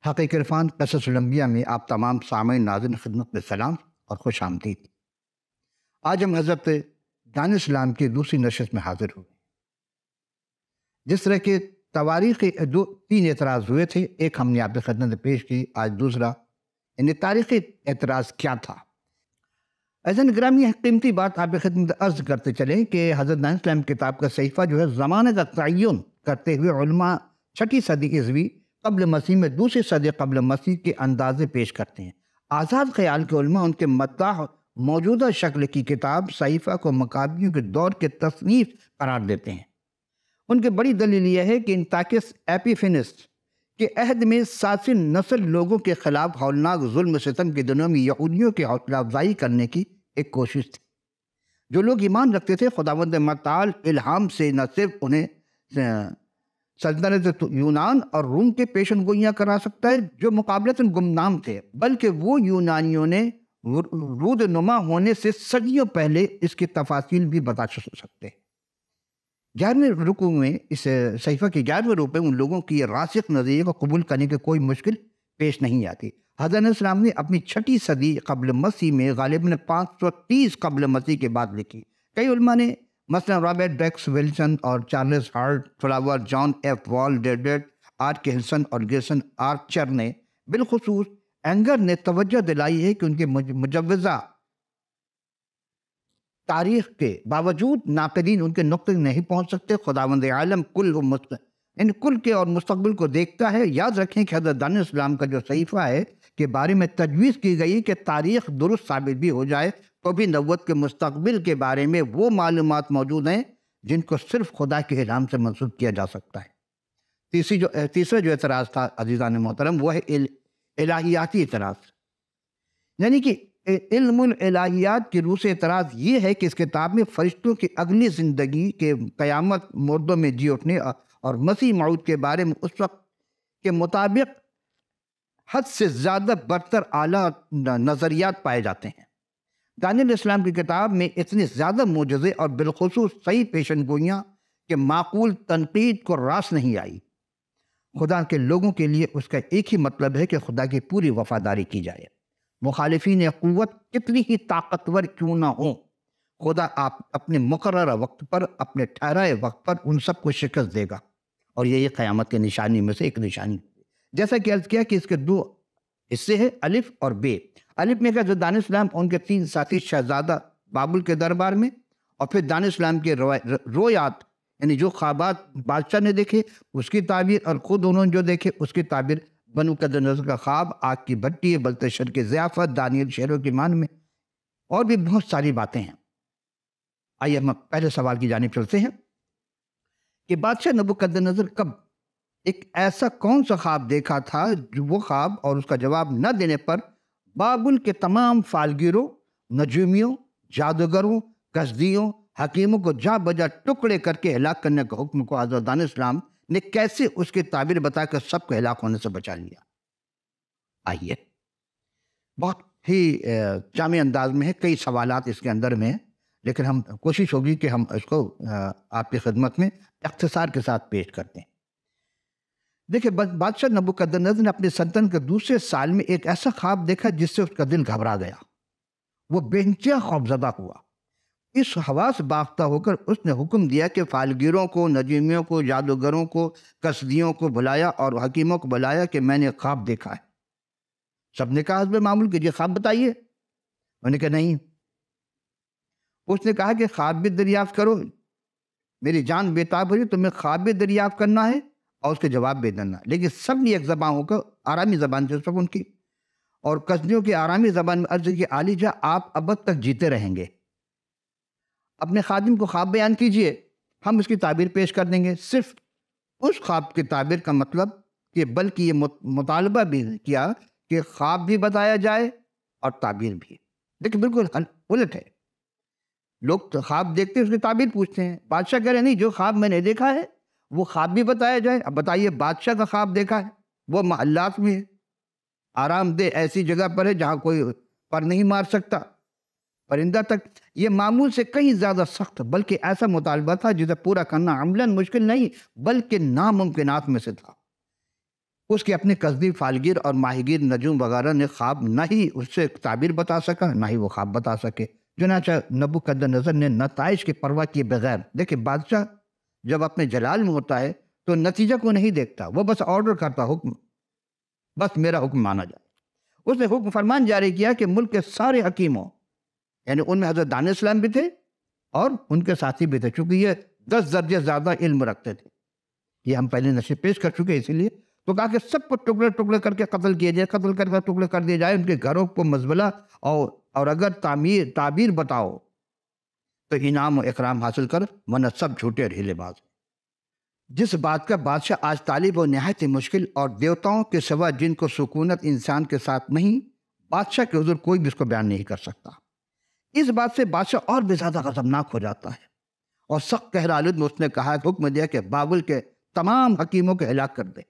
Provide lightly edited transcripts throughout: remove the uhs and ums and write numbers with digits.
حقیقی عرفان قصص الانبیاء میں آپ تمام سامعین ناظرین خدمت میں سلام اور خوش آمدید۔ آج ہم حضرت دانش اسلام کی دوسری نشست میں حاضر ہوئے۔ جس طرح کے تواریخی تین اعتراض ہوئے تھے، ایک ہم نے آپ کی خدمت میں پیش کی، آج دوسرا یعنی تاریخی اعتراض کیا تھا۔ عزیزان گرامی، قیمتی بات آپ کی خدمت میں عرض کرتے چلیں کہ حضرت دانش اسلام کتاب کا صحیفہ جو ہے زمانے کا تعین کرتے ہوئے علماء 6 صدی عیسوی قبل مسیح میں دوسری صدی قبل مسیح کے اندازے پیش کرتے ہیں۔ آزاد خیال کے علماء ان کے مداح موجودہ شکل کی کتاب صحیفہ کو مکابیوں کے دور کے تصنیف قرار دیتے ہیں۔ ان کی بڑی دلیل یہ ہے کہ انتاکس ایپیفینس کے عہد میں ساسن نسل لوگوں کے خلاف ہولناک ظلم ستم کے دنوں میں یہودیوں کی حوصلہ افزائی کرنے کی ایک کوشش تھی۔ جو لوگ ایمان رکھتے تھے خداوند متعال الہام سے نہ صرف انہیں سلطنت یونان اور روم کے پیشن گوئیاں کرا سکتا ہے جو مقابلتاً گمنام تھے، بلکہ وہ یونانیوں نے رود نما ہونے سے صدیوں پہلے اس کی تفاصیل بھی بتا سکتے ہیں۔ 11ویں رکوع میں اس صحیفہ کے 11ویں رکوع میں ان لوگوں کی یہ راسخ نظریے کو قبول کرنے کی کوئی مشکل پیش نہیں آتی۔ حضرت اسلام نے اپنی 6 صدی قبل مسیح میں غالباً 530 قبل مسیح کے بعد لکھی۔ کئی علماء نے مثلا رابرٹ ڈیکس ولسن اور Charles Hart Flower, John F وال ڈیڈٹ، آر کے ہلسن اور گیسن آرچر نے، بالخصوص اینگر نے توجہ دلائی ہے کہ ان کے مجوزہ تاریخ کے باوجود ناقدین ان کے نقطے نہیں پہنچ سکتے۔ خداوند عالم کل کے اور مستقبل کو دیکھتا ہے۔ یاد رکھیں کہ حضرت دانش اسلام کا جو صحیفہ ہے کے بارے میں تجویز کی گئی کہ تاریخ درست ثابت بھی ہو جائے تو بھی نبوت کے مستقبل کے بارے میں وہ معلومات موجود ہیں جن کو صرف خدا کے الہام سے منسوب کیا جا سکتا ہے۔ تیسرا جو اعتراض تھا عزیزان محترم وہ ہے الہیاتی اعتراض، یعنی کہ علم الہیات کی روح سے اعتراض یہ ہے کہ اس کتاب میں فرشتوں کی اگلی زندگی کے قیامت، مردوں میں جی اٹھنے اور مسیح موعود کے بارے میں اس وقت کے مطابق حد سے زیادہ برتر اعلیٰ نظریات پائے جاتے ہیں۔ دانش اسلام کی کتاب میں اتنے زیادہ معجزے اور بالخصوص صحیح پیشن گوئیاں کہ معقول تنقید کو راس نہیں آئی۔ خدا کے لوگوں کے لیے اس کا ایک ہی مطلب ہے کہ خدا کی پوری وفاداری کی جائے، مخالفین قوت کتنی ہی طاقتور کیوں نہ ہوں، خدا آپ اپنے مقررہ وقت پر، اپنے ٹھہرائے وقت پر ان سب کو شکست دے گا، اور یہی قیامت کی نشانی میں سے ایک نشانی۔ جیسا کہ عرض کیا کہ اس کے 2 حصے ہیں، الف اور بے۔ الف میں کہ جو دانش اسلام ان کے 3 ساتھی شہزادہ بابل کے دربار میں، اور پھر دانش اسلام کے رویات یعنی جو خوابات بادشاہ نے دیکھے اس کی تعبیر، اور خود انہوں نے جو دیکھے اس کی تعبیر، بنو قدنظر کا خواب، آگ کی بھٹی، بلتشر کی ضیافت، دانیل شیروں کی مان میں، اور بھی بہت ساری باتیں ہیں۔ آئیے ہم پہلے سوال کی جانب چلتے ہیں کہ بادشاہ نبوکدنضر کب ایک ایسا کون سا خواب دیکھا تھا جو وہ خواب اور اس کا جواب نہ دینے پر بابل کے تمام فالگیروں، نجومیوں، جادوگروں، کسدیوں، حکیموں کو جا بجا ٹکڑے کر کے ہلاک کرنے کا حکم کو حضرت دانش اسلام نے کیسے اس کی تعبیر بتا کر سب کو ہلاک ہونے سے بچا لیا؟ آئیے، بہت ہی جامع انداز میں ہے، کئی سوالات اس کے اندر میں ہیں، لیکن ہم کوشش ہوگی کہ ہم اس کو آپ کی خدمت میں اختصار کے ساتھ پیش کرتے ہیں۔ دیکھیں، بادشاہ نبوکدنضر نے اپنی سلطنت کے دوسرے سال میں ایک ایسا خواب دیکھا جس سے اس کا دل گھبرا گیا۔ وہ بے انتہا خوفزدہ ہوا۔ اس حواس باختہ ہو کر اس نے حکم دیا کہ فالگیروں کو، نجومیوں کو، جادوگروں کو، کسدیوں کو بلایا اور حکیموں کو بلایا کہ میں نے خواب دیکھا ہے۔ سب نے کہا حسب معمول کہ یہ خواب بتائیے۔ انہوں نے کہا نہیں۔ اس نے کہا کہ خواب بھی دریافت کرو، میری جان بیتاب ہو رہی، تمہیں خواب بھی دریافت کرنا ہے اور اس کے جواب بھی دینا۔ لیکن سب نے ایک زبان ہو کر آرامی زبان سے سب ان کی، اور کسدیوں کی آرامی زبان میں عرض کی، عالی جاں آپ ابد تک جیتے رہیں گے، اپنے خادم کو خواب بیان کیجئے، ہم اس کی تعبیر پیش کر دیں گے۔ صرف اس خواب کی تعبیر کا مطلب کہ بلکہ یہ مطالبہ بھی کیا کہ خواب بھی بتایا جائے اور تعبیر بھی۔ لیکن بالکل الٹ ہے، لوگ تو خواب دیکھتے ہیں اس کی تعبیر پوچھتے ہیں، بادشاہ کہہ رہے نہیں، جو خواب میں نے دیکھا ہے وہ خواب بھی بتایا جائے۔ اب بتائیے، بادشاہ کا خواب دیکھا ہے، وہ محلات میں ہے، آرام دہ ایسی جگہ پر ہے جہاں کوئی پر نہیں مار سکتا، پرندہ تک۔ یہ معمول سے کہیں زیادہ سخت بلکہ ایسا مطالبہ تھا جسے پورا کرنا عملاً مشکل نہیں بلکہ ناممکنات میں سے تھا۔ اس کے اپنے قصدی فالگیر اور ماہی گیر نجوم وغیرہ نے خواب نہ ہی اس سے تعبیر بتا سکا، نہ ہی وہ خواب بتا سکے۔ چنانچہ نبوکدنضر نے نتائج کی پرواہ کیے بغیر، دیکھیں بادشاہ جب اپنے جلال میں ہوتا ہے تو نتیجہ کو نہیں دیکھتا، وہ بس آرڈر کرتا، حکم، بس میرا حکم مانا جائے۔ اس نے حکم فرمان جاری کیا کہ ملک کے سارے حکیموں، یعنی ان میں حضرت دانیہ السلام بھی تھے اور ان کے ساتھی بھی تھے، چونکہ یہ 10 درجے زیادہ علم رکھتے تھے، یہ ہم پہلے نشے پیش کر چکے، اسی لیے تو کہا کہ سب کو ٹکڑے ٹکڑے کر کے قتل کیے جائے، قتل کر کے ٹکڑے کر دیے جائے، ان کے گھروں کو مزبلہ، اور اگر تعبیر بتاؤ تو انعام و اکرام حاصل کر، ورنہ سب جھوٹے اور ہیلے باز۔ جس بات کا بادشاہ آج طالب و نہایت مشکل، اور دیوتاؤں کے سوا جن کو سکونت انسان کے ساتھ نہیں، بادشاہ کے حضور کوئی بھی اس کو بیان نہیں کر سکتا۔ اس بات سے بادشاہ اور بھی زیادہ غضبناک ہو جاتا ہے، اور سخت قہر آلود میں اس نے کہا، حکم دیا کہ بابل کے تمام حکیموں کو ہلاک کر دے۔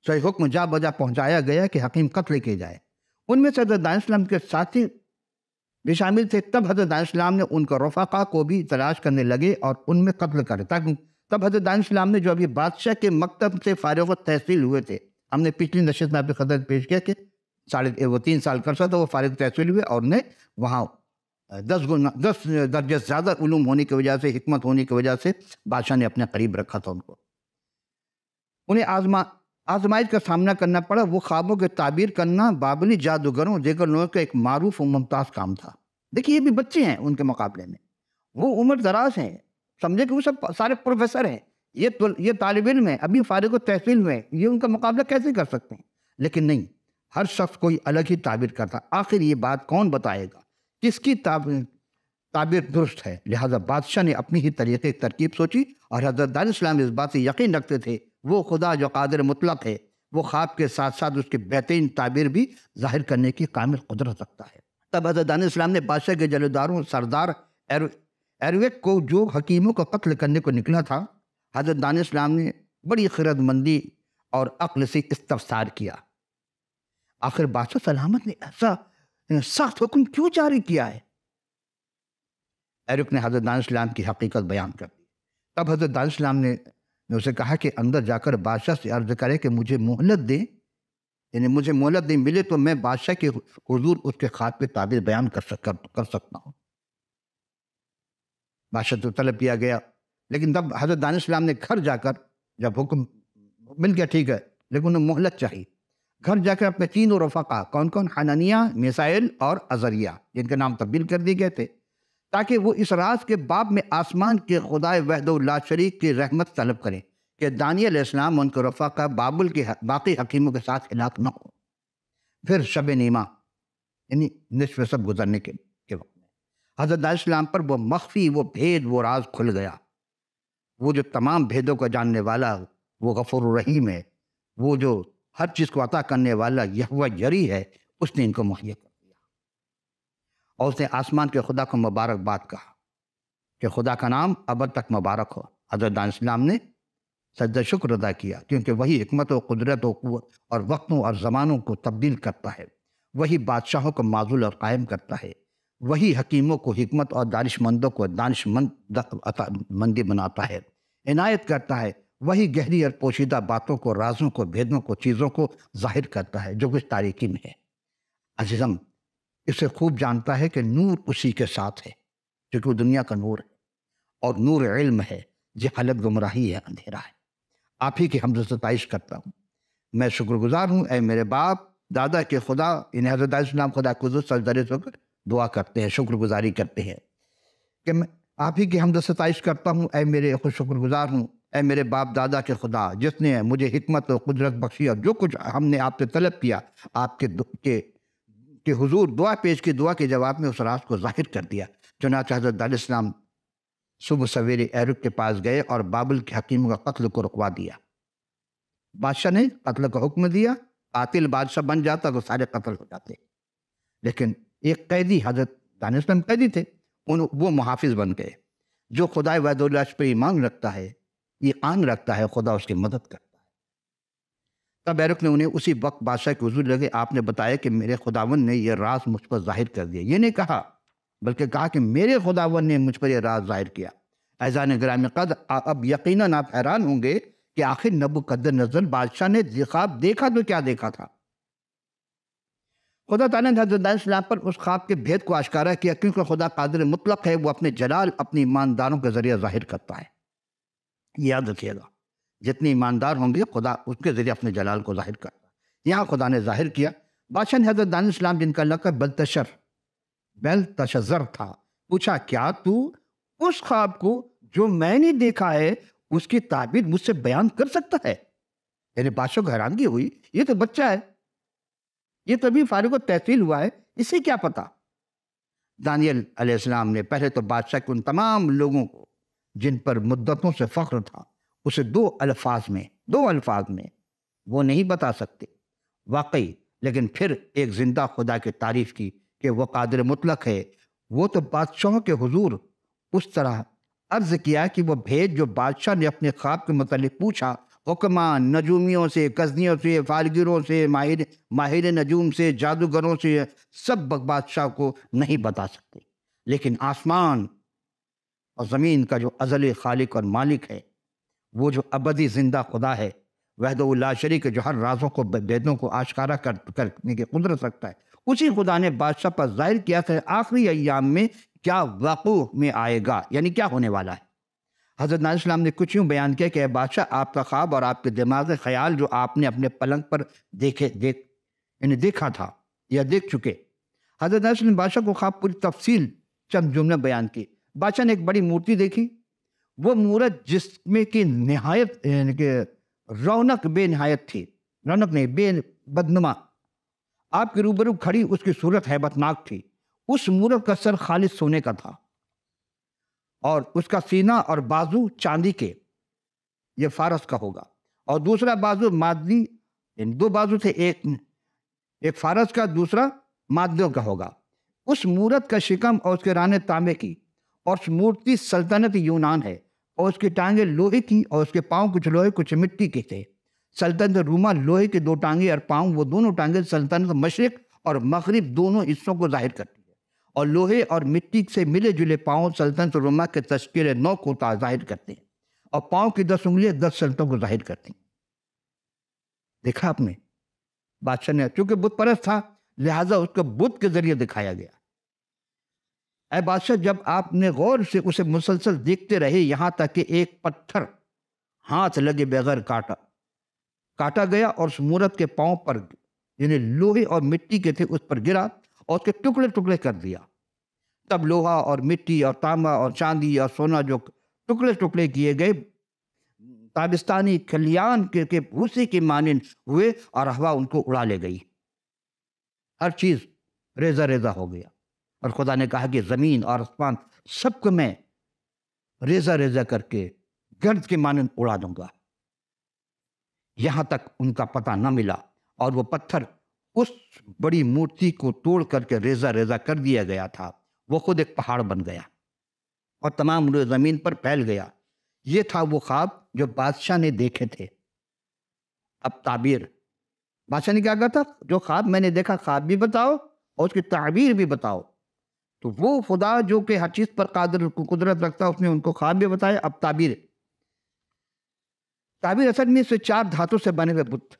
صحیح حکم جا بجا پہنچایا گیا کہ حکیم قتل کیے جائے۔ ان میں سے حضرت دانیہ السلام کے ساتھی بھی شامل تھے۔ تب حضرت دانیہ السلام نے ان کو رفقا کو بھی تلاش کرنے لگے اور ان میں قتل کرے، تب حضرت دانیہ السلام نے جو ابھی بادشاہ کے مکتب سے فارغ التحصیل ہوئے تھے، ہم نے پچھلی نشست میں آپ کی خدمت پیش کیا کہ وہ 3 سال کرسا تھا، وہ فارغ تحصیل ہوئے اور نے وہاں 10 درجے زیادہ علوم ہونے کی وجہ سے، حکمت ہونے کی وجہ سے بادشاہ نے اپنے قریب رکھا تھا ان کو۔ انہیں آزمائش کا سامنا کرنا پڑا۔ وہ خوابوں کے تعبیر کرنا بابلی جادوگروں دیگر لوگوں کا ایک معروف و ممتاز کام تھا۔ دیکھیے یہ بھی بچے ہیں ان کے مقابلے میں، وہ عمر دراز ہیں، سمجھے کہ وہ سب سارے پروفیسر ہیں، یہ طالب علم ہیں، ابھی فارغ التحصیل ہوئے، یہ ان کا مقابلہ کیسے کر سکتے ہیں؟ لیکن نہیں، ہر شخص کوئی الگ ہی تعبیر کرتا۔ آخر یہ بات کون بتائے گا کس کی تعبیر درست ہے؟ لہذا بادشاہ نے اپنی ہی طریقے ترکیب سوچی، اور حضرت دانیہ السلام اس بات سے یقین رکھتے تھے وہ خدا جو قادر مطلق ہے، وہ خواب کے ساتھ ساتھ اس کی بہترین تعبیر بھی ظاہر کرنے کی کامل قدرت رکھتا ہے۔ تب حضرت دانیہ السلام نے بادشاہ کے جلداروں سردار ایرویک کو، جو حکیموں کو قتل کرنے کو نکلا تھا، حضرت دانیہ السلام نے بڑی خرد مندی اور عقل سے استفسار کیا، آخر بادشاہ سلامت نے ایسا سخت حکم کیوں جاری کیا ہے؟ ایرویک نے حضرت دانیہ السلام کی حقیقت بیان کر دی۔ تب حضرت دانیہ السلام نے اسے کہا کہ اندر جا کر بادشاہ سے عرض کرے کہ مجھے مہلت دیں، یعنی مجھے مہلت نہیں ملے تو میں بادشاہ کے حضور اس کے خواب کی تعبیر بیان کر سکتا ہوں۔ بادشاہ تو طلب کیا گیا، لیکن تب حضرت دانیہ السلام نے گھر جا کر، جب حکم مل گیا ٹھیک ہے، لیکن انہیں مہلت چاہیے، گھر جا کر اپنے 3 رفقا، کون کون؟ حنانیہ، میسائیل اور عزریہ، جن کے نام تبدیل کر دیے گئے تھے، تاکہ وہ اس راز کے باب میں آسمان کے خدائے وحدہ لا شریک کی رحمت طلب کریں کہ دانیہ علیہ السلام ان کے رفقا بابل کے باقی حکیموں کے ساتھ ہلاک نہ ہو۔ پھر شب نیمہ، یعنی نصف سب گزرنے کے وقت میں حضرت دانیہ السلام پر وہ مخفی، وہ بھید، وہ راز کھل گیا۔ وہ جو تمام بھیدوں کو جاننے والا، وہ غفور الرحیم ہے، وہ جو ہر چیز کو عطا کرنے والا یہوہ جری ہے، اس نے ان کو مہیا کر دیا، اور اس نے آسمان کے خدا کو مبارکباد کہا کہ خدا کا نام ابد تک مبارک ہو۔ حضرت دانیہ السلام نے سجدہ شکر ادا کیا، کیونکہ وہی حکمت و قدرت و قوت اور وقتوں اور زمانوں کو تبدیل کرتا ہے، وہی بادشاہوں کو معزول اور قائم کرتا ہے، وہی حکیموں کو حکمت اور دانش مندوں کو دانش مندی بناتا ہے، عنایت کرتا ہے، وہی گہری اور پوشیدہ باتوں کو، رازوں کو، بھیدوں کو، چیزوں کو ظاہر کرتا ہے جو کچھ تاریکی میں ہے۔ عزیزم اسے خوب جانتا ہے کہ نور اسی کے ساتھ ہے، کیونکہ وہ دنیا کا نور ہے، اور نور علم ہے، جہالت گمراہی ہے، اندھیرا ہے۔ آپ ہی کی حمد و ستائش کرتا ہوں، میں شکر گزار ہوں اے میرے باپ دادا کے خدا، انہیں حضرت دانیہ السلام خدا قدوس سجدہ ہو کر دعا کرتے ہیں، شکر گزاری کرتے ہیں کہ میں آپ ہی کی حمد و ستائش کرتا ہوں اے میرے شکر گزار ہوں اے میرے باپ دادا کے خدا، جس نے مجھے حکمت و قدرت بخشی، اور جو کچھ ہم نے آپ سے طلب کیا، آپ کے حضور دعا پیش کی، دعا کے جواب میں اس راز کو ظاہر کر دیا۔ چنانچہ حضرت دانیہ السلام صبح سویرے ایروک کے پاس گئے اور بابل کے حکیموں کا قتل کو رکوا دیا۔ بادشاہ نے قتل کا حکم دیا، قاتل بادشاہ بن جاتا تو سارے قتل ہو جاتے، لیکن ایک قیدی، حضرت دانیہ السلام قیدی تھے، وہ محافظ بن گئے، جو خدائے وحدہ لا شریک پر ایمان رکھتا ہے، یقین رکھتا ہے، خدا اس کی مدد کرتا ہے۔ تب ایروک نے انہیں اسی وقت بادشاہ کے حضور لگے، آپ نے بتایا کہ میرے خداوند نے یہ راز مجھ پر ظاہر کر دیا، یہ نہیں کہا بلکہ کہا کہ میرے خداوند نے مجھ پر یہ راز ظاہر کیا۔ اعزان گرامی قدر، اب یقیناً آپ حیران ہوں گے کہ آخر نبوکدنضر بادشاہ نے خواب دیکھا تو کیا دیکھا تھا۔ خدا تعالیٰ نے حضرت دانیال السلام پر اس خواب کے بھید کو آشکارا کیا، کیونکہ خدا قادر مطلق ہے، وہ اپنے جلال اپنے ایمانداروں کے ذریعے ظاہر کرتا ہے۔ یاد رکھیے گا، جتنے ایماندار ہوں گے خدا اس کے ذریعے اپنے جلال کو ظاہر کرتا ہے۔ یہاں خدا نے ظاہر کیا۔ بادشاہ نے حضرت دانیال السلام، جن کا لقب بلتشزر تھا، پوچھا، کیا تو اس خواب کو جو میں نے دیکھا ہے اس کی تعبیر مجھ سے بیان کر سکتا ہے؟ یعنی بادشاہ کو حیرانگی ہوئی، یہ تو بچہ ہے، یہ تو ابھی فارغ التحصیل ہوا ہے، اسے کیا پتا؟ دانیال علیہ السلام نے پہلے تو بادشاہ کے ان تمام لوگوں کو جن پر مدتوں سے فخر تھا اسے دو الفاظ میں وہ نہیں بتا سکتے واقعی، لیکن پھر ایک زندہ خدا کی تعریف کی کہ وہ قادر مطلق ہے۔ وہ تو بادشاہوں کے حضور اس طرح عرض کیا کہ وہ بھید جو بادشاہ نے اپنے خواب کے متعلق پوچھا، حکمان، نجومیوں سے، کزنیوں سے، فالگیروں سے، ماہر نجوم سے، جادوگروں سے، سب بادشاہ کو نہیں بتا سکتے، لیکن آسمان اور زمین کا جو ازلی خالق اور مالک ہے، وہ جو ابدی زندہ خدا ہے، وحدہ لا شریک، جو ہر رازوں کو بھیدوں کو آشکارا کرنے کی قدرت رکھتا ہے، اسی خدا نے بادشاہ پر ظاہر کیا تھا آخری ایام میں کیا وقوع میں آئے گا، یعنی کیا ہونے والا ہے۔ حضرت دانیال السلام نے کچھ یوں بیان کیا کہ اے بادشاہ، آپ کا خواب اور آپ کے دماغ خیال جو آپ نے اپنے پلنگ پر دیکھا تھا یا دیکھ چکے۔ حضرت دانیال السلام نے بادشاہ کو خواب پوری تفصیل چند جملے بیان کی۔ بادشاہ نے ایک بڑی مورتی دیکھی، وہ مورت جس میں کہ نہایت یعنی کہ رونق بے نہایت تھی، رونق نہیں، بے بدنما، آپ کے روبرو کھڑی اس کی صورت ہیبت ناک تھی۔ اس مورت کا سر خالص سونے کا تھا اور اس کا سینہ اور بازو چاندی کے، یہ فارس کا ہوگا، اور دوسرا بازو مادی، یعنی دو بازو تھے، ایک فارس کا، دوسرا مادیوں کا ہوگا۔ اس مورت کا شکم اور اس کے رانے تانبے کی، اور اس مورتی سلطنت یونان ہے، اور اس کی ٹانگیں لوہے کی اور اس کے پاؤں کچھ لوہے کچھ مٹی کے تھے۔ سلطنت روما لوہے کے دو ٹانگیں اور پاؤں، وہ دونوں ٹانگیں سلطنت مشرق اور مغرب دونوں حصوں کو ظاہر کرتی ہے، اور لوہے اور مٹی سے ملے جلے پاؤں سلطنت روما کے تشکیل نو کو ظاہر کرتے ہیں، اور پاؤں کی 10 انگلیاں 10 سلطنتوں کو ظاہر کرتی ہیں۔ دیکھا آپ نے، بادشاہ نے چونکہ بت پرست تھا لہٰذا اس کو بت کے ذریعے دکھایا گیا۔ اے بادشاہ، جب آپ نے غور سے اسے مسلسل دیکھتے رہے یہاں تک کہ ایک پتھر ہاتھ لگے بغیر کاٹا گیا اور اس مورت کے پاؤں پر، یعنی لوہے اور مٹی کے تھے، اس پر گرا اور اس کے ٹکڑے ٹکڑے کر دیا۔ تب لوہا اور مٹی اور تانبا اور چاندی اور سونا جو ٹکڑے ٹکڑے کیے گئے تابستانی کھلیان کے بھوسے کے مانند ہوئے، اور ہوا ان کو اڑا لے گئی، ہر چیز ریزہ ریزہ ہو گیا۔ اور خدا نے کہا کہ زمین اور آسمان سب کو میں ریزہ ریزہ کر کے گرد کے مانند اڑا دوں گا۔ یہاں تک ان کا پتہ نہ ملا، اور وہ پتھر اس بڑی مورتی کو توڑ کر کے ریزہ ریزہ کر دیا گیا تھا، وہ خود ایک پہاڑ بن گیا اور تمام روئے زمین پر پھیل گیا۔ یہ تھا وہ خواب جو بادشاہ نے دیکھے تھے۔ اب تعبیر، بادشاہ نے کیا کہا تھا؟ جو خواب میں نے دیکھا، خواب بھی بتاؤ اور اس کی تعبیر بھی بتاؤ۔ تو وہ خدا جو کہ ہر چیز پر قادر قدرت رکھتا، اس نے ان کو خواب بھی بتایا۔ اب تعبیر اصل میں سے 4 دھاتوں سے بنے ہوئے بت۔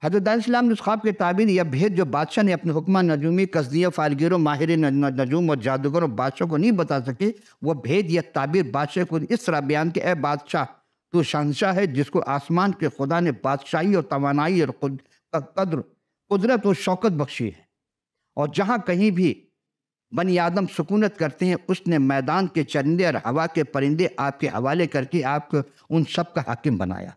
حضرت دانیال السلام نے اس خواب کی تعبیر یا بھید جو بادشاہ نے اپنے حکمہ، نجومی، قصدیہ، فالگیروں، ماہر نجوم اور جادوگروں بادشاہ کو نہیں بتا سکے، وہ بھید یا تعبیر بادشاہ کو اس طرح بیان کہ اے بادشاہ، تو شہنشاہ ہے جس کو آسمان کے خدا نے بادشاہی اور توانائی اور قدرت و شوکت بخشی ہے، اور جہاں کہیں بھی بنی آدم سکونت کرتے ہیں، اس نے میدان کے چرندے اور ہوا کے پرندے آپ کے حوالے کر کے آپ کو ان سب کا حاکم بنایا۔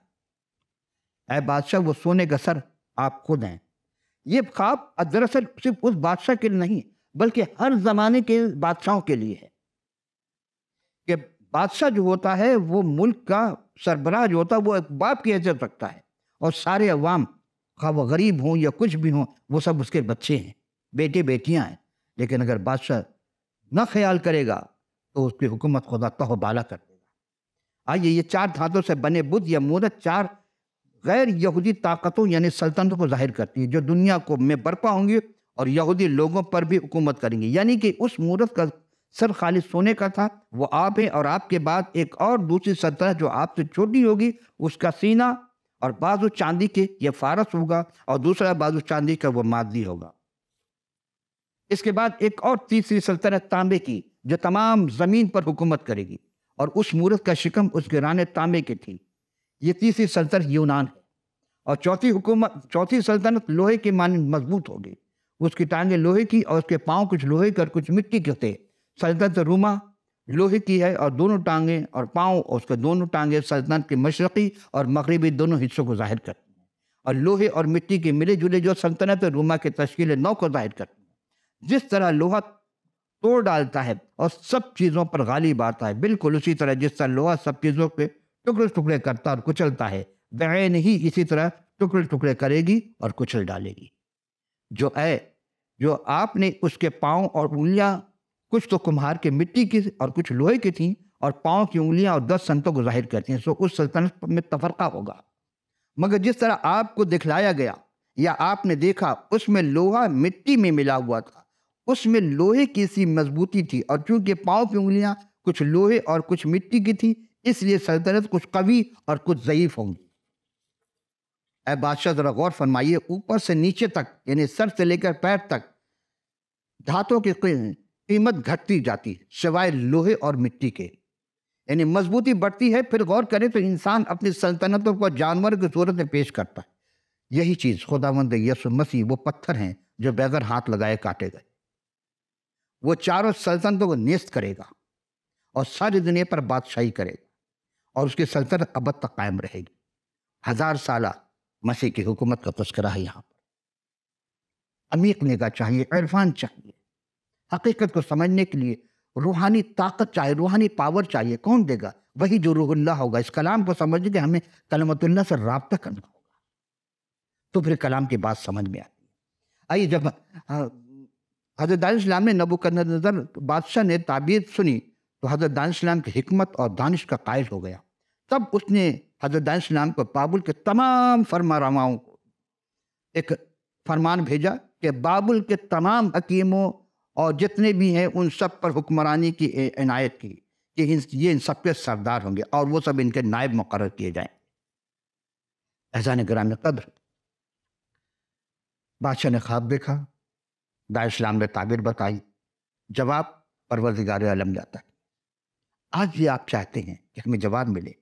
اے بادشاہ، وہ سونے کا سر آپ خود ہیں۔ یہ خواب دراصل صرف اس بادشاہ کے لیے نہیں بلکہ ہر زمانے کے بادشاہوں کے لیے ہے، کہ بادشاہ جو ہوتا ہے وہ ملک کا سربراہ جو ہوتا ہے وہ ایک باپ کی حیثیت رکھتا ہے، اور سارے عوام خواہ وہ غریب ہوں یا کچھ بھی ہوں وہ سب اس کے بچے ہیں، بیٹے بیٹیاں ہیں۔ لیکن اگر بادشاہ نہ خیال کرے گا تو اس کی حکومت خدا تہ بالا کر دے گا۔ آئیے، یہ 4 دھاتوں سے بنے بت یا مورت 4 غیر یہودی طاقتوں یعنی سلطنتوں کو ظاہر کرتی ہے جو دنیا کو میں برپا ہوں گی اور یہودی لوگوں پر بھی حکومت کریں گی، یعنی کہ اس مورت کا سر خالی سونے کا تھا، وہ آپ ہیں، اور آپ کے بعد ایک اور دوسری سلطنت جو آپ سے چھوٹی ہوگی، اس کا سینہ اور بازو چاندی کے، یہ فارس ہوگا، اور دوسرا بازو چاندی کا وہ مادی ہوگا۔ اس کے بعد ایک اور تیسری سلطنت تانبے کی جو تمام زمین پر حکومت کرے گی، اور اس مورت کا شکم اس کے رانے تانبے کی تھی۔ یہ تیسری سلطنت یونان ہے۔ اور چوتھی سلطنت لوہے کے مانند مضبوط ہوگی، اس کی ٹانگیں لوہے کی اور اس کے پاؤں کچھ لوہے کے اور کچھ مٹی کے تھے۔ سلطنت روما لوہے کی ہے، اور دونوں ٹانگیں اور پاؤں اور اس کے دونوں ٹانگیں سلطنت کے مشرقی اور مغربی دونوں حصوں کو ظاہر کرتی ہیں، اور لوہے اور مٹی کے ملے جلے جو سلطنت روما کے تشکیل نو کو ظاہر کرتی ہیں۔ جس طرح لوہا توڑ ڈالتا ہے اور سب چیزوں پر غالب آتا ہے، بالکل اسی طرح جس طرح لوہا سب چیزوں کے ٹکڑے ٹکڑے کرتا اور کچلتا ہے، بعین ہی اسی طرح ٹکڑے ٹکڑے کرے گی اور کچل ڈالے گی۔ جو آپ نے اس کے پاؤں اور انگلیاں کچھ تو کمہار کے مٹی کی اور کچھ لوہے کی تھیں، اور پاؤں کی انگلیاں اور 10 سنتوں کو ظاہر کرتی ہیں، سو اس سلطنت میں تفرقہ ہوگا۔ مگر جس طرح آپ کو دکھلایا گیا یا آپ نے دیکھا، اس میں لوہا مٹی میں ملا ہوا تھا، اس میں لوہے کی سی مضبوطی تھی، اور چونکہ پاؤں کی انگلیاں کچھ لوہے اور کچھ مٹی کی تھی، اس لیے سلطنت کچھ قوی اور کچھ ضعیف ہوں گی۔ اے بادشاہ ذرا غور فرمائیے، اوپر سے نیچے تک یعنی سر سے لے کر پیر تک دھاتوں کی قیمت گھٹتی جاتی ہے سوائے لوہے اور مٹی کے، یعنی مضبوطی بڑھتی ہے۔ پھر غور کریں تو انسان اپنی سلطنتوں کو جانور کی صورت میں پیش کرتا ہے۔ یہی چیز خداوند یسوع مسیح وہ پتھر ہیں جو بغیر ہاتھ لگائے کاٹے گئے، وہ چاروں سلطنتوں کو نیست کرے گا اور ساری دنیا پر بادشاہی کرے گا، اور اس کی سلطنت ابد تک قائم رہے گی۔ 1000 سالہ مسیح کی حکومت کا تذکرہ ہے یہاں پر۔ عمیق نگاہ چاہیے، عرفان چاہیے، حقیقت کو سمجھنے کے لیے روحانی طاقت چاہیے، روحانی پاور چاہیے۔ کون دے گا؟ وہی جو روح اللہ ہوگا۔ اس کلام کو سمجھنے کے ہمیں کلمت اللہ سے رابطہ کرنا ہوگا، تو پھر کلام کی بات سمجھ میں آتی ہے۔ آئیے، جب حضرت دانش اسلام نے نبوکدنضر بادشاہ نے تعبیر سنی تو حضرت دانش اسلام کی حکمت اور دانش کا قائل ہو گیا۔ تب اس نے حضرت دانش اسلام کو بابل کے تمام فرما رواؤں کو ایک فرمان بھیجا کہ بابل کے تمام حکیموں اور جتنے بھی ہیں ان سب پر حکمرانی کی عنایت کی کہ یہ ان سب کے سردار ہوں گے، اور وہ سب ان کے نائب مقرر کیے جائیں۔ اذان گرامی قدر، بادشاہ نے خواب دیکھا، دانش اسلام نے تعبیر بتائی، جواب پروردگار عالم جاتا ہے۔ آج بھی آپ چاہتے ہیں کہ ہمیں جواب ملے،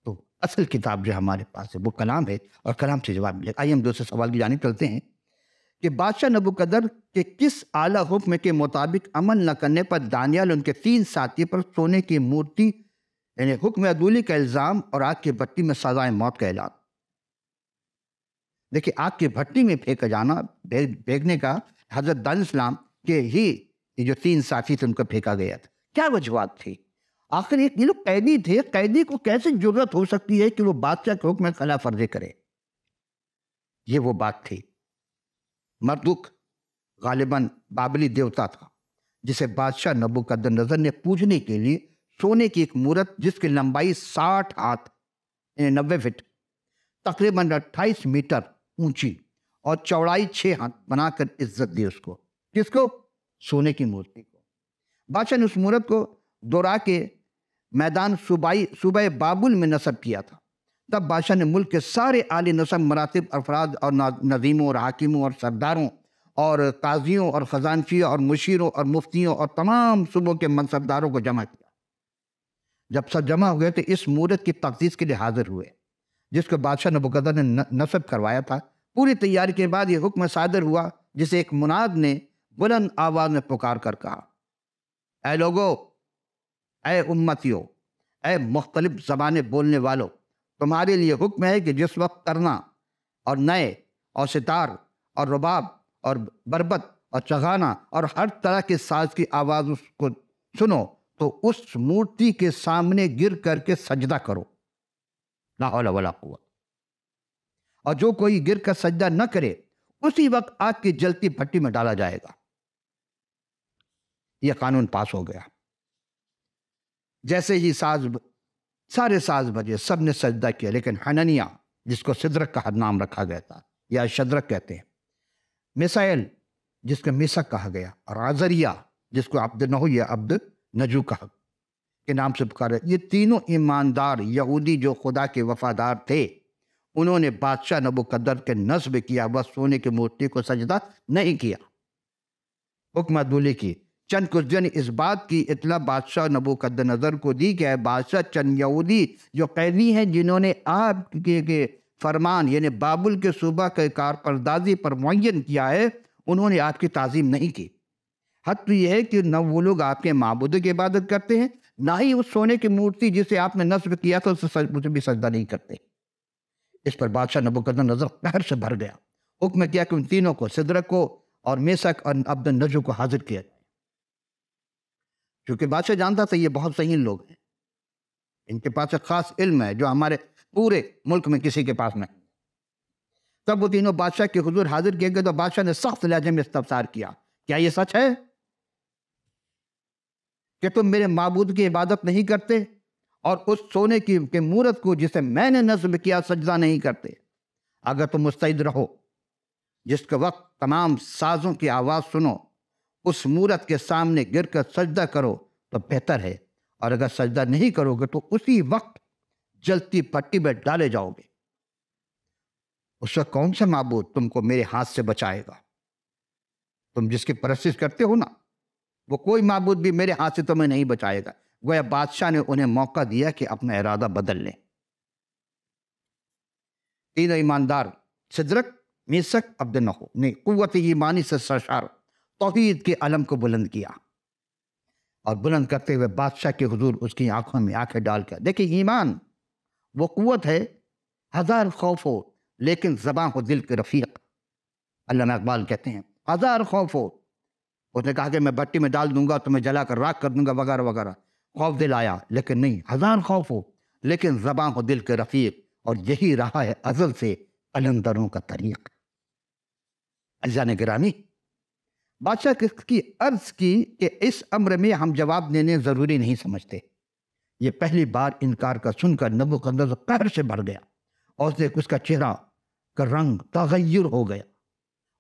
تو اصل کتاب جو ہمارے پاس ہے وہ کلام ہے، اور کلام سے جواب ملے۔ آئیے ہم دوسرے سوال کی جانب چلتے ہیں کہ بادشاہ نبوکدنضر کے کس اعلیٰ حکم کے مطابق عمل نہ کرنے پر دانیال ان کے 3 ساتھی پر سونے کی مورتی یعنی حکم عدولی کا الزام اور آگ کی بھٹی میں سزائے موت کا اعلان۔ دیکھیے، آگ کی بھٹی میں پھینکا جانا، پھینکنے کا حضرت دانش اسلام کے ہی جو 3 ساتھی تھے ان کو پھینکا گیا تھا۔ کیا وجوہات تھی؟ آخر یہ لوگ قیدی تھے، قیدی کو کیسے جرأت ہو سکتی ہے کہ وہ بادشاہ کے حکم میں خلاف ورزی کرے؟ یہ وہ بات تھی۔ مردوک غالباً بابلی دیوتا تھا جسے بادشاہ نبوکدنضر نے پوجنے کے لیے سونے کی ایک مورت جس کی لمبائی 60 ہاتھ یعنی 90 فٹ، تقریباً 28 میٹر اونچی اور چوڑائی 6 ہاتھ بنا کر عزت دی اس کو۔ کس کو؟ سونے کی مورتی کو۔ بادشاہ نے اس مورت کو دورا کے میدان صوبہ بابل میں نصب کیا تھا۔ تب بادشاہ نے ملک کے سارے عالی نصب مراتب افراد اور نظیموں اور حاکموں اور سرداروں اور قاضیوں اور خزانچیوں اور مشیروں اور مفتیوں اور تمام صوبوں کے منصبداروں کو جمع کیا۔ جب سب جمع ہو گئے تو اس مورت کی تقدیس کے لیے حاضر ہوئے جس کو بادشاہ نبوکدنضر نے نصب کروایا تھا۔ پوری تیاری کے بعد یہ حکم صادر ہوا جسے ایک مناد نے بلند آواز میں پکار کر کہا، اے لوگو، اے امتیوں، اے مختلف زبانیں بولنے والوں، تمہارے لیے حکم ہے کہ جس وقت ترنا اور نئے اور ستار اور رباب اور بربت اور چغانا اور ہر طرح کے ساز کی آواز اس کو سنو تو اس مورتی کے سامنے گر کر کے سجدہ کرو، لا حول ولا قوت، اور جو کوئی گر کر سجدہ نہ کرے اسی وقت آگ کی جلتی بھٹی میں ڈالا جائے گا۔ یہ قانون پاس ہو گیا۔ جیسے ہی سارے ساز بجے، سب نے سجدہ کیا، لیکن حنانیہ جس کو صدرک کا نام رکھا گیا تھا یا شدرک کہتے ہیں، میسائل جس کو میسک کہا گیا، اور عزریہ جس کو عبد نحو یا عبد نجو کا حق کے نام سے پکارا۔ یہ تینوں ایماندار یہودی جو خدا کے وفادار تھے، انہوں نے بادشاہ نبوکدنصر کے نصب کیا وہ سونے کی مورتی کو سجدہ نہیں کیا، حکم عدولی کی۔ چند کچھ دن اس بات کی اطلاع بادشاہ نبوکدنصر کو دی کہ بادشاہ، چند یہودی جو قیدی ہیں جنہوں نے آپ کے فرمان یعنی بابل کے صوبہ کے کارپردازی پر معین کیا ہے، انہوں نے آپ کی تعظیم نہیں کی۔ حد تو یہ ہے کہ نہ وہ لوگ آپ کے معبود کی عبادت کرتے ہیں، نہ ہی اس سونے کی مورتی جسے آپ نے نصب کیا تھا اسے بھی سجدہ نہیں کرتے۔ اس پر بادشاہ نبوکدنصر قہر سے بھر گیا، حکم کیا کہ ان تینوں کو، سدرک کو اور میشک اور عبدالنجو کو حاضر کیا جائے۔ کیونکہ بادشاہ جانتا تھا یہ بہت ذہین لوگ ہیں، ان کے پاس ایک خاص علم ہے جو ہمارے پورے ملک میں کسی کے پاس نہیں۔ تب وہ تینوں بادشاہ کے حضور حاضر کیے گئے تو بادشاہ نے سخت لہجے میں استفسار کیا، کیا یہ سچ ہے کہ تم میرے معبود کی عبادت نہیں کرتے اور اس سونے کی مورت کو جسے میں نے نصب کیا سجدہ نہیں کرتے؟ اگر تم مستعد رہو جس کے وقت تمام سازوں کی آواز سنو اس مورت کے سامنے گر کر سجدہ کرو تو بہتر ہے، اور اگر سجدہ نہیں کرو گے تو اسی وقت جلتی پٹی میں ڈالے جاؤ گے۔ اس وقت کون سا معبود تم کو میرے ہاتھ سے بچائے گا؟ تم جس کی پرستش کرتے ہو نا، وہ کوئی معبود بھی میرے ہاتھ سے تمہیں نہیں بچائے گا۔ گویا بادشاہ نے انہیں موقع دیا کہ اپنا ارادہ بدل لیں۔ تینوں ایماندار سدرک، میشک، عبدالنجو نے قوت ایمانی سے سرشار توحید کے علم کو بلند کیا، اور بلند کرتے ہوئے بادشاہ کے حضور اس کی آنکھوں میں آنکھیں ڈال کر، دیکھیں ایمان وہ قوت ہے، ہزار خوف ہو لیکن زباں ہو دل کے رفیق۔ علامہ اقبال کہتے ہیں ہزار خوف ہو، اس نے کہا کہ میں بٹی میں ڈال دوں گا، تمہیں جلا کر راکھ کر دوں گا وغیرہ وغیرہ، خوف دل آیا، لیکن نہیں، ہزار خوف ہو لیکن زباں ہو دل کے رفیق، اور یہی رہا ہے ازل سے قلندروں کا طریق۔ عزیزان گرامی، بادشاہ کی عرض کی کہ اس امر میں ہم جواب دینے ضروری نہیں سمجھتے۔ یہ پہلی بار انکار کا سن کر نبوکدنصر قہر سے بھر گیا، اور اس کا چہرہ کا رنگ تغیر ہو گیا۔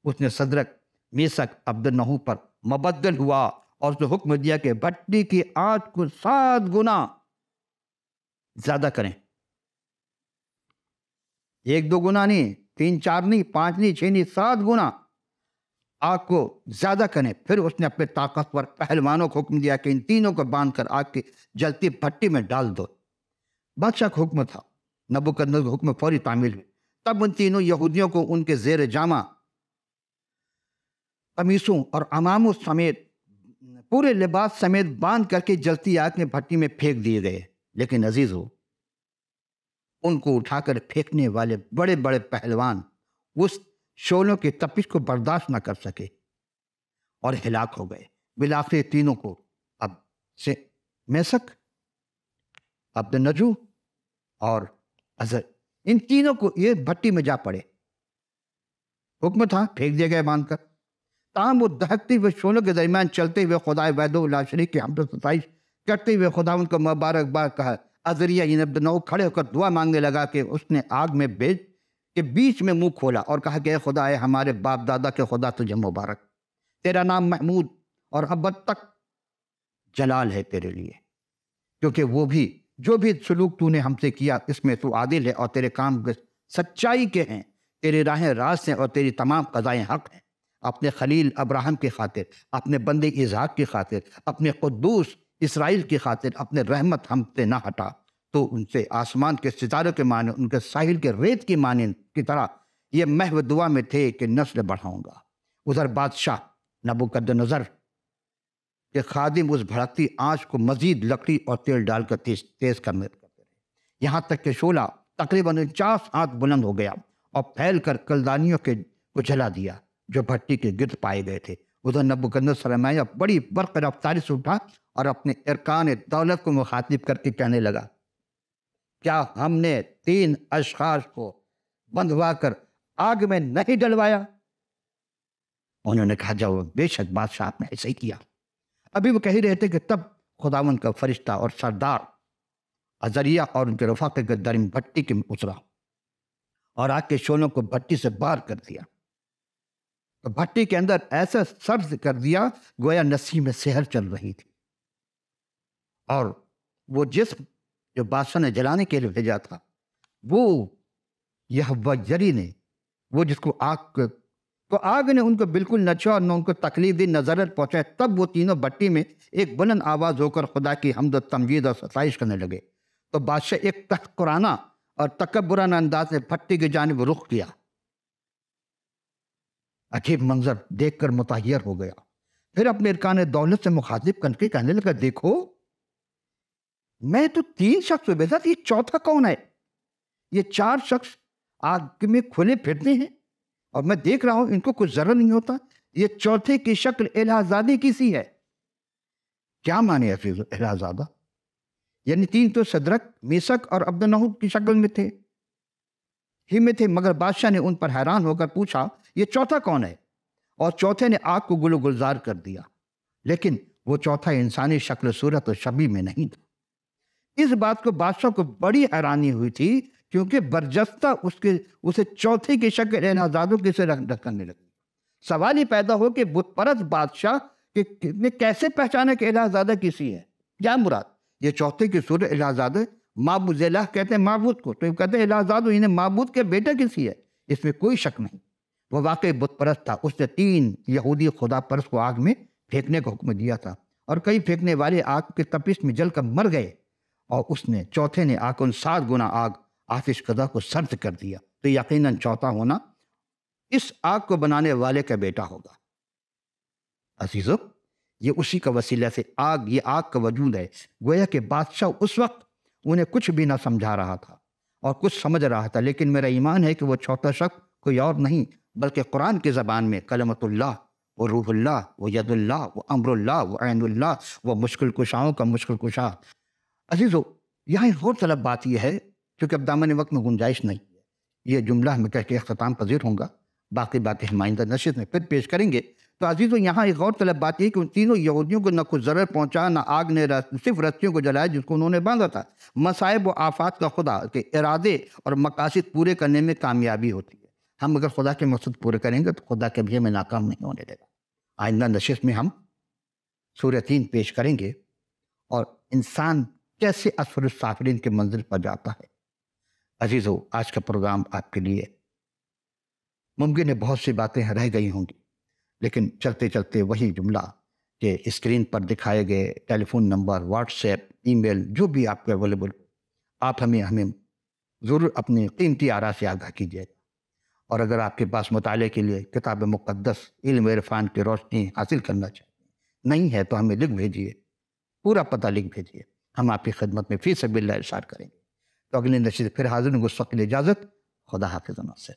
اس نے صدرک، میشک، عبدالنجو پر مبدل ہوا اور اس نے حکم دیا کہ بھٹی کی آگ کو 7 گنا زیادہ کریں، 1-2 گنا نہیں، 3-4 نہیں، 5 نہیں، 6 نہیں، 7 گنا آگ کو زیادہ کریں۔ پھر اس نے اپنے طاقتور پہلوانوں کو حکم دیا کہ ان تینوں کو باندھ کر آگ کی جلتی بھٹی میں ڈال دو۔ بادشاہ کا حکم تھا، نبوکدنصر کا حکم فوری تعمیل ہوئی۔ تب ان تینوں یہودیوں کو ان کے زیر جامہ، قمیصوں اور عماموں سمیت پورے لباس سمیت باندھ کر کے جلتی آگ میں بھٹی میں پھینک دیے گئے۔ لیکن عزیز ہو، ان کو اٹھا کر پھینکنے والے بڑے بڑے پہلوان اس شعلوں کی تپش کو برداشت نہ کر سکے اور ہلاک ہو گئے۔ بالآخر تینوں کو اب سے میشک، عبدالنجو اور عزر، ان تینوں کو یہ بھٹی میں جا پڑے۔ حکم تھا، پھینک دیے گئے باندھ کر۔ تاہم وہ دہکتے ہوئے شعلوں کے درمیان چلتے ہوئے خدا وحدہ لا شریک کی حمد و ستائش کرتے ہوئے خدا ان کو مبارکباد کہا۔ عزریہ یعنی عبدالنجو کھڑے ہو کر دعا مانگنے لگا کہ اس نے آگ میں بیچ میں منہ کھولا اور کہا کہ اے خدا، اے ہمارے باپ دادا کے خدا، تجھے مبارک، تیرا نام محمود اور ابد تک جلال ہے تیرے لیے، کیونکہ وہ بھی جو بھی سلوک تو نے ہم سے کیا اس میں تو عادل ہے، اور تیرے کام سچائی کے ہیں، تیرے راہیں راست ہیں، اور تیری تمام قضائیں حق ہیں۔ اپنے خلیل ابراہیم کی خاطر، اپنے بندے اسحاق کی خاطر، اپنے قدوس اسرائیل کی خاطر اپنے رحمت ہم سے نہ ہٹا، تو ان سے آسمان کے ستاروں کے معنی، ان کے ساحل کے ریت کی معنی کی طرح یہ محو دعا میں تھے کہ نسل بڑھاؤں گا۔ ادھر بادشاہ نبوکدنصر کے خادم اس بھڑکتی آنچ کو مزید لکڑی اور تیل ڈال کر تیز کرتے رہے، یہاں تک کہ شعلہ تقریباً 50 ہاتھ بلند ہو گیا اور پھیل کر کلدانیوں کو جلا دیا جو بھٹی کے گرد پائے گئے تھے۔ ادھر نبوکدنصر سرمایہ بڑی برق رفتاری سے اٹھا اور اپنے ارکان دولت کو مخاطب کر کے کہنے لگا، کیا ہم نے 3 اشخاص کو بندھوا کر آگ میں نہیں ڈلوایا؟ انہوں نے کہا، جاؤ، بے شک بادشاہ آپ نے ایسا ہی کیا۔ ابھی وہ کہہ رہے تھے کہ تب خداوند کا فرشتہ اور سردار عزریہ اور ان کے رفاقے کے درمیان بھٹی کے اترا اور آگ کے شعلوں کو بھٹی سے باہر کر دیا، تو بھٹی کے اندر ایسا سرد کر دیا گویا نسیم سحر چل رہی تھی۔ اور وہ جسم جو بادشاہ نے جلانے کے لیے بھیجا تھا، وہ یہوہ جری نے، وہ جس کو آگ نے ان کو بالکل نہ چھوا اور نہ ان کو تکلیف دی، نہ ضرر پہنچائے، تب وہ تینوں بھٹی میں ایک بلند آواز ہو کر خدا کی حمد و تمجید اور ستائش کرنے لگے۔ تو بادشاہ ایک تحقرانہ اور تکبرانہ انداز میں بھٹی کی جانب رخ کیا۔ عجیب منظر دیکھ کر متحیر ہو گیا، پھر اپنے ارکان دولت سے مخاطب کر کے کہنے لگا، دیکھو میں تو 3 شخص ہوئے ساتھ، یہ چوتھا کون ہے؟ یہ 4 شخص آگ میں کھلے پھرتے ہیں اور میں دیکھ رہا ہوں ان کو کچھ ضرر نہیں ہوتا، یہ چوتھے کی شکل الہ زادے کی سی ہے۔ کیا مانے عزیز الہ زادہ؟ یعنی 3 تو صدرک، میثق اور عبدالنہو کی شکل میں تھے مگر بادشاہ نے ان پر حیران ہو کر پوچھا، یہ چوتھا کون ہے؟ اور چوتھے نے آگ کو گل و گلزار کر دیا، لیکن وہ چوتھا انسانی شکل صورت و شبیہ میں نہیں تھا۔ اس بات کو بادشاہ کو بڑی حیرانی ہوئی تھی، کیونکہ برجستہ اسے چوتھے کی شکل الہ زادوں کی سے رکھنے لگی۔ سوال ہی پیدا ہو کہ بت پرست بادشاہ نے کیسے پہچانا کہ الہ زادہ کسی ہے؟ کیا مراد؟ یہ چوتھے کی صورت الہ زادہ، معبود الہ کہتے ہیں معبود کو، تو یہ کہتے ہیں الہ زادہ انہیں معبود کے بیٹا کسی ہے، اس میں کوئی شک نہیں۔ وہ واقعی بت پرست تھا، اس نے 3 یہودی خدا پرست کو آگ میں پھینکنے کا حکم دیا تھا، اور کئی پھینکنے والے آگ کے تپش میں جل کر مر گئے، اور چوتھے نے آگ ان 7 گنا آگ آتش کدہ کو سرد کر دیا۔ تو یقیناً چوتھا ہونا اس آگ کو بنانے والے کا بیٹا ہوگا۔ عزیزو، یہ اسی کا وسیلہ سے یہ آگ کا وجود ہے۔ گویا کہ بادشاہ اس وقت انہیں کچھ بھی نہ سمجھا رہا تھا اور کچھ سمجھ رہا تھا، لیکن میرا ایمان ہے کہ وہ چوتھا شخص کوئی اور نہیں بلکہ قرآن کی زبان میں کلمت اللہ، وہ روح اللہ، وہ ید اللہ، وہ امر اللہ، وہ عین اللہ، وہ مشکل کشاؤں کا مشکل کشا۔ عزیزو، یہاں ایک غور طلب بات یہ ہے، کیونکہ اب دامن وقت میں گنجائش نہیں ہے، یہ جملہ میں کہہ کے اختتام پذیر ہوں گا، باقی باتیں ہم آئندہ نشست میں پھر پیش کریں گے۔ تو عزیزو، یہاں ایک غور طلب بات یہ کہ ان تینوں یہودیوں کو نہ کچھ ضرر پہنچا، نہ آگ نے صرف رسیوں کو جلایا جس کو انہوں نے باندھا تھا۔ مصائب و آفات کا خدا کے ارادے اور مقاصد پورے کرنے میں کامیابی ہوتی ہے۔ ہم اگر خدا کے مقصد پورے کریں گے تو خدا کبھی ہمیں ناکام نہیں ہونے دے گا۔ آئندہ نشست میں ہم سورہ 3 پیش کریں گے اور انسان کیسے اسفل السافلین کے منزل پر جاتا ہے۔ عزیزو، آج کا پروگرام آپ کے لیے ممکن ہے بہت سی باتیں رہ گئی ہوں گی، لیکن چلتے چلتے وہی جملہ کہ اسکرین پر دکھائے گئے ٹیلی فون نمبر، واٹس ایپ، ای میل، جو بھی آپ کو اویلیبل، آپ ہمیں ضرور اپنی قیمتی آراء سے آگاہ کیجیے۔ اور اگر آپ کے پاس مطالعے کے لیے کتاب مقدس، علم و عرفان کی روشنی حاصل کرنا چاہتے نہیں ہے تو ہمیں لکھ بھیجیے، پورا پتہ لکھ بھیجیے، ہم آپ کی خدمت میں فی سبیل اللہ ارشاد کریں گے۔ تو اگلی نشست پھر حاضر ہوں، اس وقت کے لیے اجازت، خدا حافظ سے۔